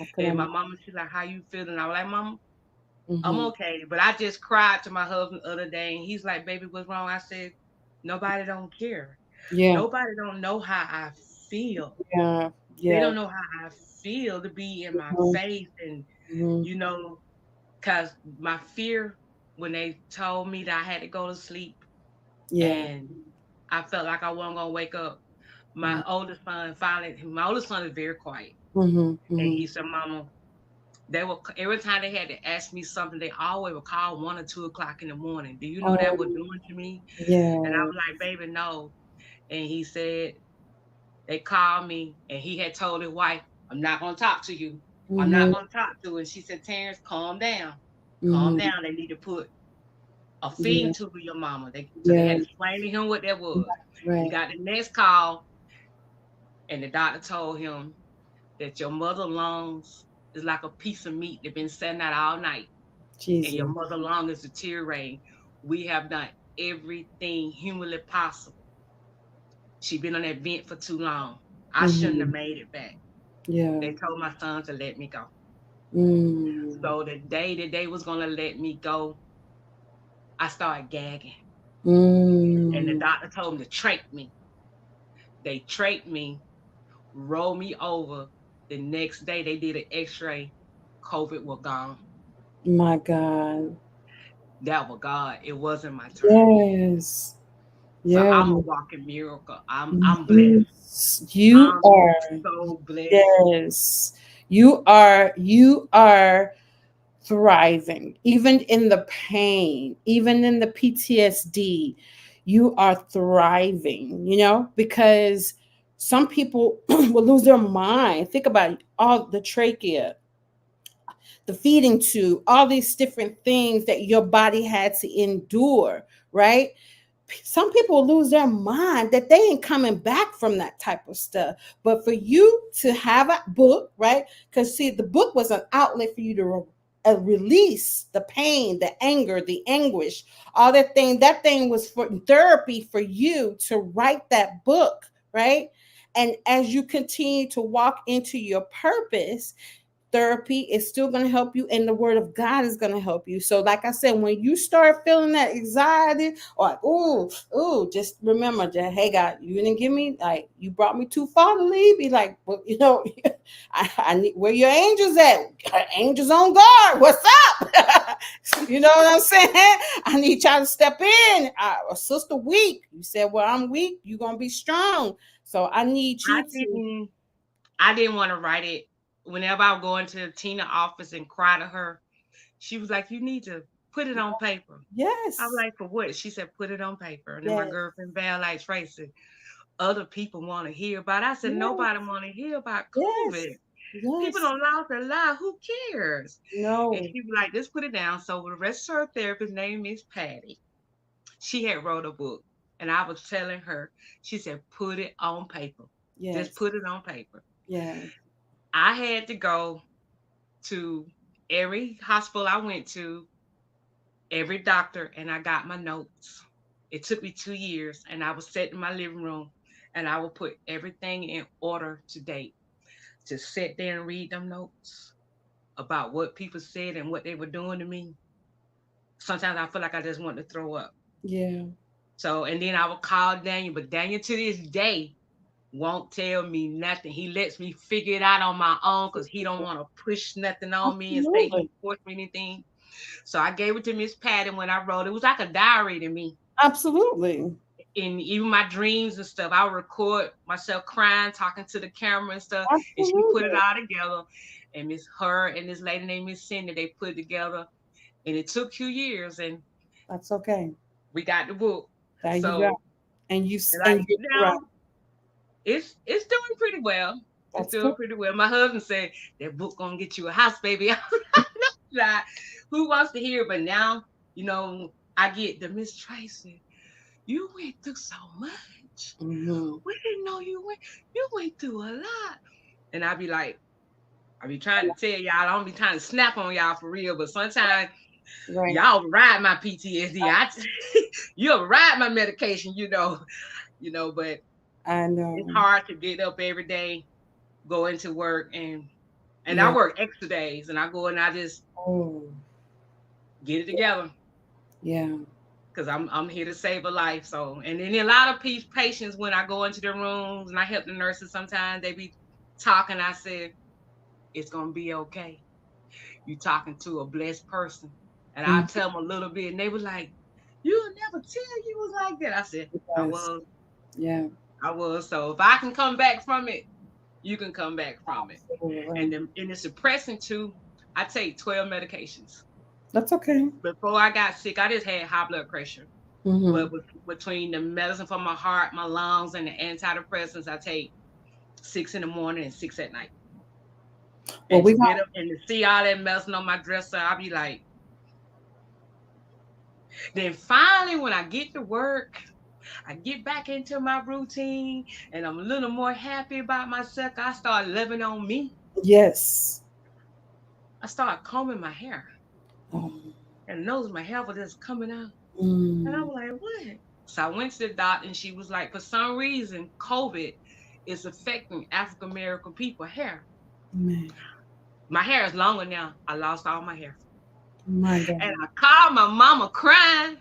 I could And my imagine. mama, she's like, "How you feeling?" I was like, "Mama, I'm Mm-hmm. okay." But I just cried to my husband the other day, and he's like, "Baby, what's wrong?" I said, "Nobody don't care. Yeah. Nobody don't know how I feel. Yeah. They Yeah. don't know how I feel to be in my Mhm, faith, and mhm. you know, cause my fear when they told me that I had to go to sleep, Yeah. and I felt like I wasn't gonna wake up. Mhm, My oldest son is very quiet, mhm, and mhm. he said, "Mama." They were every time they had to ask me something, they always would call 1 or 2 o'clock in the morning. Do you know that was Oh, doing to me? And I yeah. was like, baby, no. And he said they called me and he had told his wife, I'm not gonna talk to you. I'm not Mhm, gonna talk to you. And she said, Terrence, calm down. Calm mhm. down. They need to put a feeding Yeah, tube in your mama. So they yeah. had to explain to him what that was. He Right. got the next call and the doctor told him that your mother lungs is like a piece of meat that been sitting out all night and your Jesus. mother lung is deteriorating. We have done everything humanly possible. She been on that vent for too long. I shouldn't have Mhm. made it back. Yeah. They told my son to let me go. Mm. So the day that they was gonna let me go, I started gagging. And the Mm. doctor told them to trach me. They trached me, rolled me over. The next day they did an x-ray. COVID was gone. My God. That was God. It wasn't my turn. Yes. So Yeah. I'm a walking miracle. I'm blessed. Yes. You I'm are. so blessed. Yes. You are thriving, even in the pain, even in the PTSD. You are thriving, because some people will lose their mind. Think about it, all the trachea, the feeding tube, all these different things that your body had to endure, right? some people lose their mind that they ain't coming back from that type of stuff. But for you to have a book, right? Because see, the book was an outlet for you to release the pain, the anger, the anguish, all that thing. That thing was for therapy for you to write that book, right? And as you continue to walk into your purpose, therapy is still going to help you, and the word of God is going to help you. So like I said, when you start feeling that anxiety or like, oh, just remember that, hey God, you didn't give me, like, you brought me too far to leave me. Like, well, I need, where your angels at? Angels on guard, what's up? You know what I'm saying? I need y'all to step in. Sister weak, you said, well, I'm weak, you're going to be strong, so I need I you to. didn't I didn't want to write it. Whenever I would go into Tina's office and cry to her, she was like, "You need to put it on paper." I was Yes, like, "For what?" She said, "Put it on paper." And then my yes, girlfriend Val, like Tracy, other people want to hear about it. I said, "Nobody yes, want to hear about yes, COVID. People yes. don't lost their life. Who cares?" And No. she was like, "Just put it down." So the rest of her therapist name is Patty. She had wrote a book, and I was telling her, she said, "Put it on paper. Just Yes. put it on paper." Yes. I had to go to every hospital I went to, every doctor, and I got my notes. It took me 2 years, and I would sit in my living room and I would put everything in order to date. To sit there and read them notes about what people said and what they were doing to me. Sometimes I feel like I just want to throw up. Yeah. So, and then I would call Daniel, but Daniel to this day won't tell me nothing. He lets me figure it out on my own because he don't want to push nothing on me and say he Absolutely. forced me anything. So I gave it to Miss Patty when I wrote. It was like a diary to me. Absolutely. In even my dreams and stuff, I would record myself crying, talking to the camera and stuff, and she put it Absolutely. all together. And Miss Her and this lady named Miss Cindy, they put it together, and it took 2 years, and That's okay. we got the book. There you go. So, And you like and you're right. now, it's doing pretty well. It's That's doing good. pretty well. My husband said that book gonna get you a house, baby. I'm like, who wants to hear? But now, I get the Miss Tracy. You went through so much. Mm-hmm. We didn't know you went through a lot. And I be trying to tell y'all, I don't be trying to snap on y'all for real, but sometimes Right. y'all ride my PTSD. You'll ride my medication, but I it's know. hard to get up every day, go into work, and I Yeah. work extra days, and I go and I just Oh. get it together Yeah. because I'm here to save a life. So, and then a lot of patients, when I go into their rooms and I help the nurses, sometimes they be talking. I said, it's gonna be okay. You talking to a blessed person, and I Mm. tell them a little bit, and they were like, "You'll never tell you was like that." I said, "I Yes. was, Yeah. I was." So if I can come back from it, you can come back from it. And Absolutely. then and it's suppressing too. I take 12 medications. That's okay. Before I got sick, I just had high blood pressure. Mm-hmm. But between the medicine for my heart, my lungs, and the antidepressants, I take 6 in the morning and 6 at night. Well, And we to got. get up and to see all that medicine on my dresser, I'll be like, then finally, when I get to work, I get back into my routine and I'm a little more happy about myself. I start living on me. Yes. I start combing my hair Um, and notice my hair was just coming out. And I mm, was like, what? So I went to the doctor and she was like, for some reason, COVID is affecting African American people hair. man. My hair is longer now. I lost all my hair. My And God. I called my mama crying.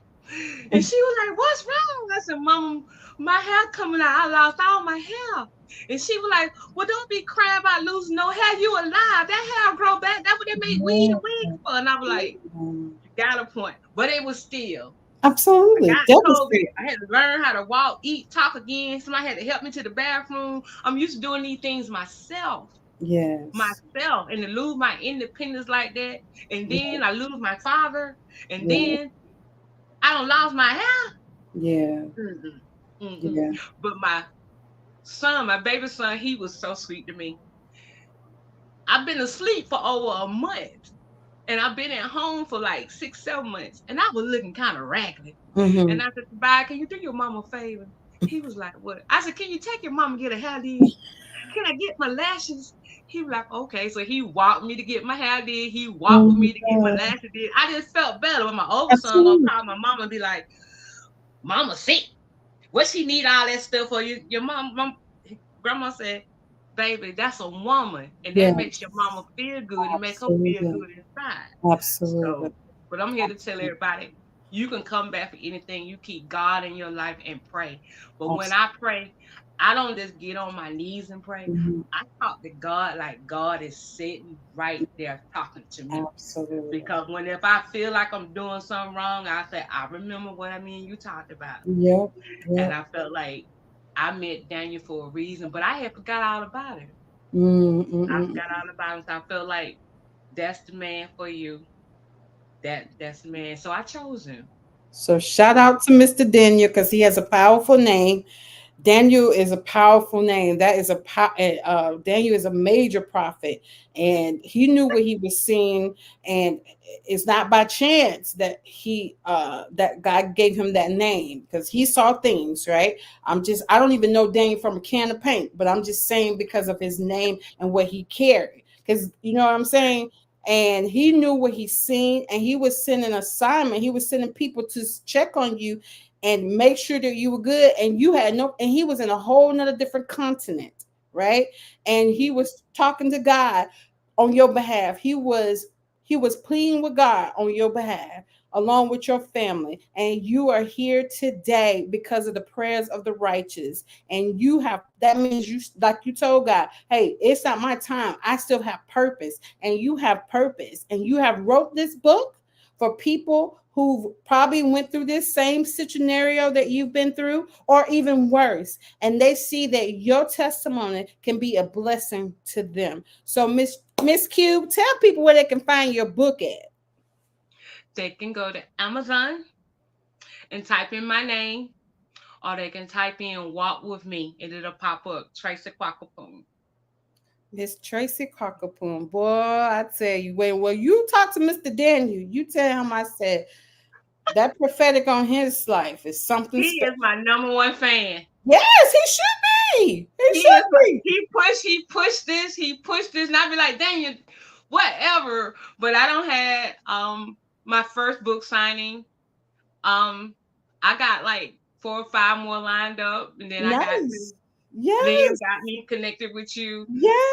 And she was like, what's wrong? I said, Mama, my hair coming out. I lost all my hair. And she was like, well, don't be crying about losing no hair. You alive. That hair grow back. That's what they make weed and Yeah. wigs for. And I was like, Mm. you got a point. But it was still. I Absolutely. got COVID. Devastating. I had to learn how to walk, eat, talk again. Somebody had to help me to the bathroom. I'm used to doing these things Yes. and to lose my independence like that. And Yeah. then I lose my father. And Yeah. then I don't lost my hair. Yeah. Mm-mm, mm-mm. Yeah. But my son, my baby son, he was so sweet to me. I've been asleep for over a month. And I've been at home for like 6, 7 months, and I was looking kind of raggedy. Mm-hmm. And I said, "Bye, can you do your mama a favor?" He was like, "What?" I said, "Can you take your mama get a hair did? Can I get my lashes?" He was like, "Okay." So he walked me to get my hair did. He walked with Mm-hmm. me to get my lashes did. I just felt better when my older son gonna Absolutely. call my mama and be like, "Mama sick. What she need all that stuff for?" Your mom, grandma said, "Baby, that's a woman, and that makes your Yes. mama feel good and make her feel Absolutely. good inside." Absolutely. So, but I'm here to tell everybody, you can come back for anything. You keep God in your life and pray. But when Absolutely. I pray, I don't just get on my knees and pray. Mm-hmm. I talk to God like God is sitting right there talking to me. Absolutely. Because when if I feel like I'm doing something wrong, I say, "I remember what I mean you talked about." Yep. And Yep. I felt like I met Daniel for a reason, but I had forgot all about it. I Mm-mm. forgot all about him. So I felt like that's the man for you. That's the man. So I chose him. So shout out to Mr. Daniel because he has a powerful name. Daniel is a powerful name. That is Daniel is a major prophet, and he knew what he was seeing. And it's not by chance that that God gave him that name because he saw things. Right? I don't even know Daniel from a can of paint, but I'm just saying because of his name and what he carried. Because you know what I'm saying. And he knew what he seen, and he was sending assignment. He was sending people to check on you and make sure that you were good, and you had no, and he was in a whole nother different continent, right? And he was talking to God on your behalf. He was pleading with God on your behalf along with your family, and you are here today because of the prayers of the righteous. And you have, that means, you, like you told God, hey, it's not my time, I still have purpose. And you have purpose, and you have wrote this book for people who probably went through this same scenario that you've been through, or even worse, and they see that your testimony can be a blessing to them. So Miss Cube, tell people where they can find your book at. They can go to Amazon and type in my name, or they can type in "Walk with Me" and it'll pop up. Tracy Quarcoopome. Miss Tracy Quarcoopome, boy, I tell you, when you talk to Mr. Daniel, you tell him I said that prophetic on his life is something He special. is my #1 fan. Yes, he should be. He He is should be. he pushed this, and I be like, "Daniel, whatever." But I don't had my first book signing. Um, I got like 4 or 5 more lined up, and then I got Nice. Liam Yes. got me connected with you.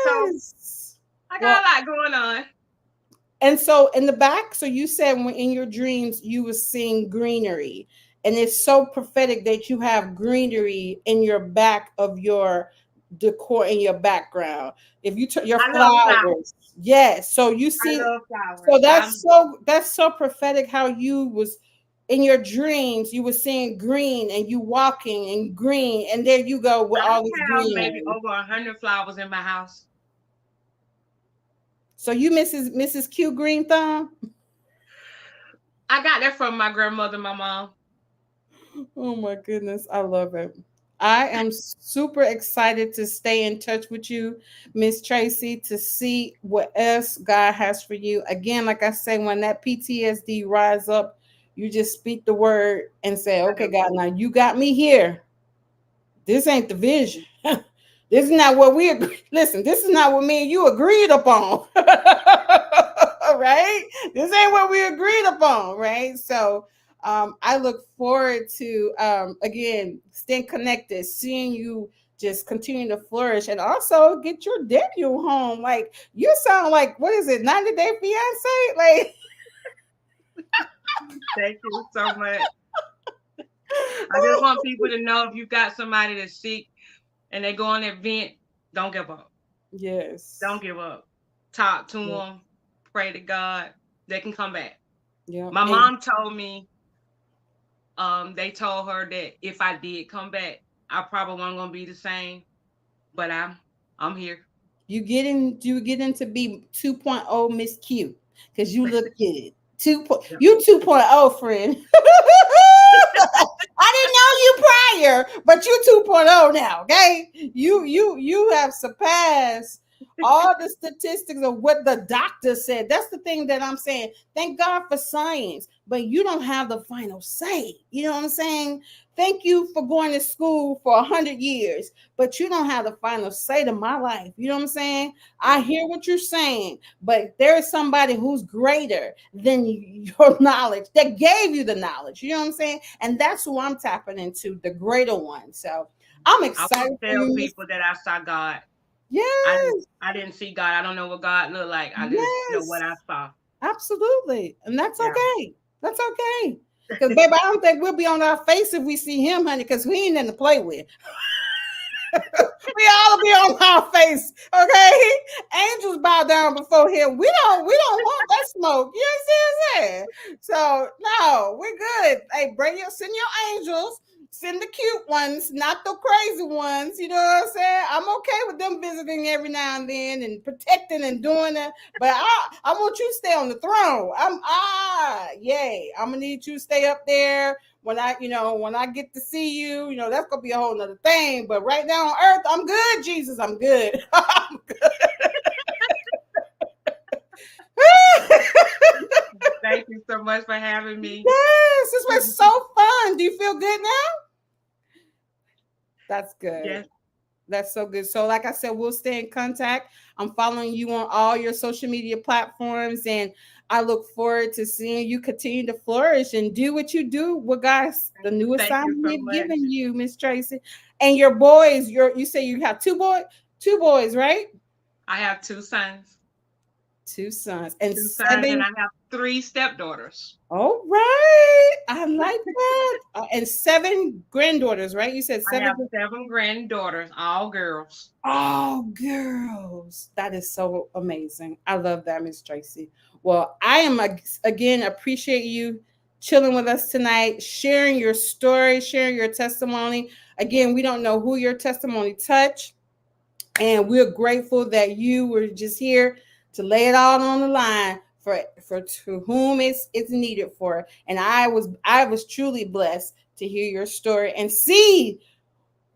So Yes. I got Well, a lot going on. and so in the back, so you said when in your dreams you were seeing greenery, and it's so prophetic that you have greenery in your back of your decor in your background. If you took your I love flowers. flowers, yes. So you I see, love so flowers. that's so prophetic how you was in your dreams. You were seeing green, and you walking in green, and there you go with all this I have maybe greenery. over 100 flowers in my house. So you Mrs. Q Green Thumb. I got that from my grandmother, my mom. Oh my goodness, I love it. I am super excited to stay in touch with you, Miss Tracy, to see what else God has for you. Again, like I say, when that PTSD rise up, you just speak the word and say, I "Okay, do. God, now you got me here. This ain't the vision. This is not what we agree. Listen, this is not what me and you agreed upon." Right? This ain't what we agreed upon, right? So I look forward to again staying connected, seeing you just continue to flourish, and also get your debut home. Like you sound like, what is it, 90 Day Fiance? Like Thank you so much. I just want people to know, if you got somebody that's sick and they go on that vent, don't give up. Don't yes. give up. Talk to Yeah. them. Pray to God. They can come back. Yeah. My And mom told me, they told her that if I did come back, I probably wasn't gonna be the same. But I'm here. you getting to be 2.0 Miss Q because you look good. Yep. You 2.0 friend. I didn't know you prior, but you 2.0 now, okay? You have surpassed all the statistics of what the doctor said. That's the thing that I'm saying. Thank God for science, but you don't have the final say. You know what I'm saying? Thank you for going to school for 100 years, but you don't have the final say to my life. You know what I'm saying? I hear what you're saying, but there is somebody who's greater than your knowledge that gave you the knowledge. You know what I'm saying? And that's who I'm tapping into, the greater one. So I'm I want excited to for tell you. people that I saw God. Yes, I didn't see God. I don't know what God looked like. I just know what yes. I saw. Absolutely. And that's Yeah. okay. That's okay. Because, baby, I don't think we'll be on our face if we see him, honey, because we ain't nothing to play with. We all be on our face, okay? Angels bow down before him. We don't want that smoke. You see what I'm saying? So no, we're good. Hey, send your angels, send the cute ones, not the crazy ones. You know what I'm saying? I'm okay with them visiting every now and then and protecting and doing that. But I want you to stay on the throne. Yay. I'm gonna need you to stay up there when I get to see you, that's gonna be a whole nother thing. But right now on earth, I'm good, Jesus. I'm good. I'm good. Thank you so much for having me. Yes, this was so fun. Do you feel good now? That's good. Yes. That's so good. So, like I said, we'll stay in contact. I'm following you on all your social media platforms, and I look forward to seeing you continue to flourish and do what you do with guys, the new Thank you assignment so they've much. given you, Miss Tracy. And your boys, you say you have two boys, right? I have two sons. Two sons and Two sons, and seven. I have three stepdaughters. All right, I like that. And seven granddaughters, right? You said I seven. have seven granddaughters, all girls. Oh, girls. That is so amazing. I love that, Miss Tracy. Well, I am again appreciate you chilling with us tonight, sharing your story, sharing your testimony. Again, we don't know who your testimony touched, and we're grateful that you were just here to lay it all on the line for to whom it's needed for. And I was truly blessed to hear your story and see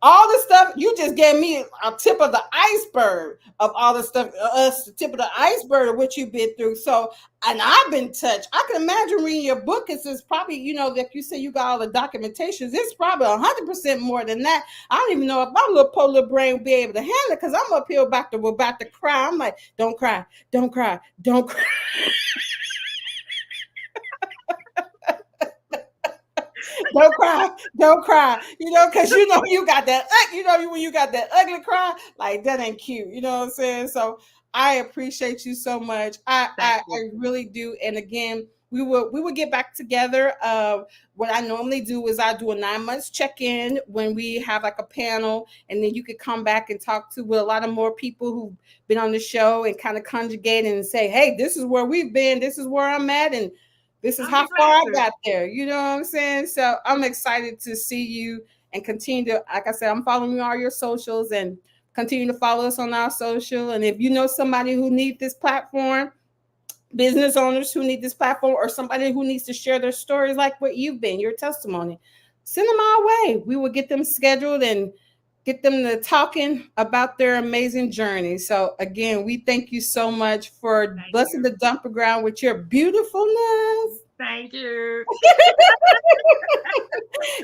all the stuff. You just gave me a tip of the iceberg of all the stuff, us the tip of the iceberg of what you've been through. So, and I've been touched. I can imagine reading your book. It's probably, like you say, you got all the documentations. It's probably 100% more than that. I don't even know if my little poor little brain will be able to handle it, because I'm up here about to cry. I'm like, don't cry, don't cry, don't cry. Don't cry, don't cry. Because you got that. When you got that ugly cry, like that ain't cute. You know what I'm saying? So I appreciate you so much. I Thank I, you. I really do. And again, we will get back together. What I normally do is I do a 9 months check in when we have like a panel, and then you could come back and talk to with a lot of more people who've been on the show and kind of conjugate and say, hey, this is where we've been, this is where I'm at, and this is I'll how be far glad I to. got there. You know what I'm saying? So I'm excited to see you and continue to, like I said, I'm following all your socials, and continue to follow us on our social. And if you know somebody who needs this platform, business owners who need this platform, or somebody who needs to share their stories like what you've been, your testimony, send them our way. We will get them scheduled and get them to talking about their amazing journey. So again, we thank you so much for Thank blessing you. the dumper ground with your beautifulness. Thank you.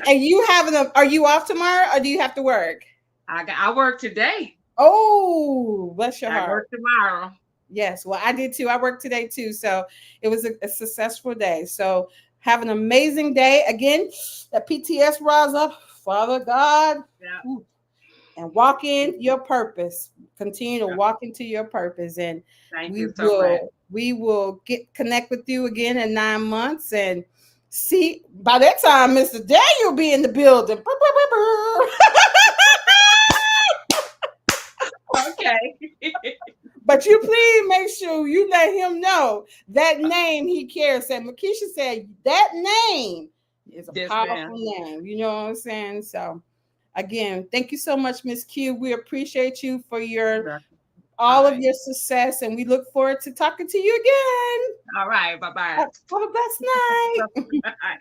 And you having are you off tomorrow, or do you have to work? I work today. Oh, bless your I heart. work tomorrow. Yes, well, I did too. I worked today too. So it was a successful day. So have an amazing day. Again, that PTS rise up, Father God, Yeah. and walk in your purpose. Continue to Yeah. walk into your purpose. And Thank we you so much. will we will get connect with you again in 9 months, and see by that time Mr. Daniel will be in the building. Okay. But you please make sure you let him know that name he carries. And Makisha said that name is a Yes, powerful ma'am. name. You know what I'm saying? So again, thank you so much, Miss Q. We appreciate you for your All all of right. your success, and we look forward to talking to you again. All right. Bye bye. Have a blessed night.